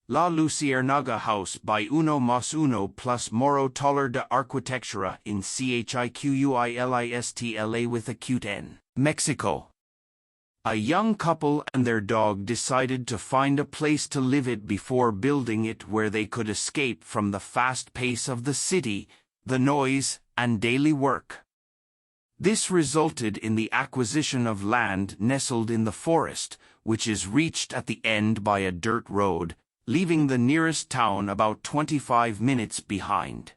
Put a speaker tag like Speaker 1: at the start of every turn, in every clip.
Speaker 1: La Luciernaga House by Uno Mas Uno plus Moro Taller de Arquitectura in CHIQUILISTLAN with acute N. Mexico. A young couple and their dog decided to find a place to live it before building it where they could escape from the fast pace of the city, the noise, and daily work. This resulted in the acquisition of land nestled in the forest, which is reached at the end by a dirt road, leaving the nearest town about 25 minutes behind.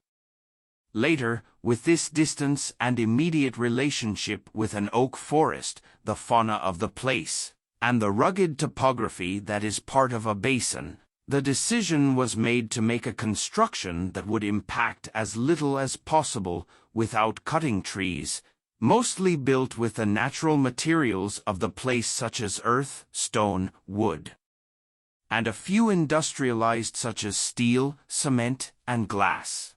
Speaker 1: Later, with this distance and immediate relationship with an oak forest, the fauna of the place, and the rugged topography that is part of a basin, the decision was made to make a construction that would impact as little as possible without cutting trees, mostly built with the natural materials of the place such as earth, stone, wood, and a few industrialized such as steel, cement, and glass.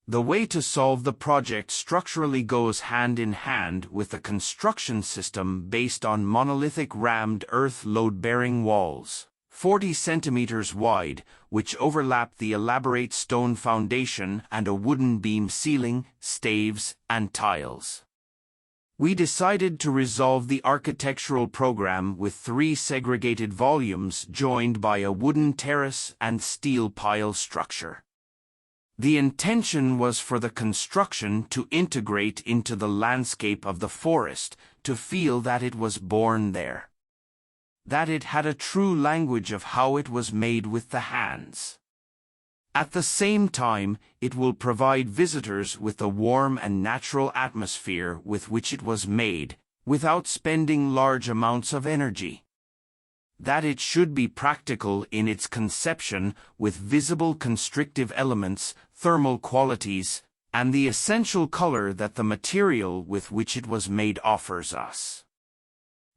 Speaker 1: The way to solve the project structurally goes hand in hand with a construction system based on monolithic rammed earth load-bearing walls, 40 centimeters wide, which overlap the elaborate stone foundation and a wooden beam ceiling, staves, and tiles. We decided to resolve the architectural program with 3 segregated volumes joined by a wooden terrace and steel pile structure. The intention was for the construction to integrate into the landscape of the forest, to feel that it was born there, that it had a true language of how it was made with the hands. At the same time, it will provide visitors with the warm and natural atmosphere with which it was made, without spending large amounts of energy. That it should be practical in its conception, with visible constrictive elements, thermal qualities, and the essential color that the material with which it was made offers us.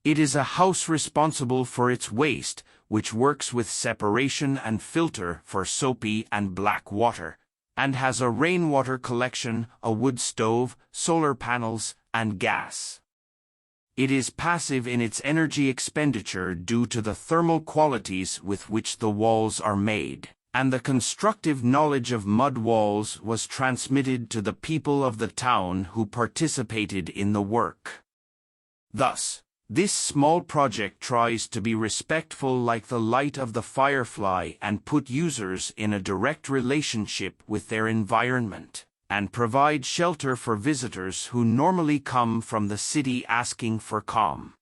Speaker 1: It is a house responsible for its waste, which works with separation and filter for soapy and black water, and has a rainwater collection, a wood stove, solar panels, and gas. It is passive in its energy expenditure due to the thermal qualities with which the walls are made, and the constructive knowledge of mud walls was transmitted to the people of the town who participated in the work. Thus, this small project tries to be respectful like the light of the firefly and put users in a direct relationship with their environment, and provide shelter for visitors who normally come from the city asking for calm.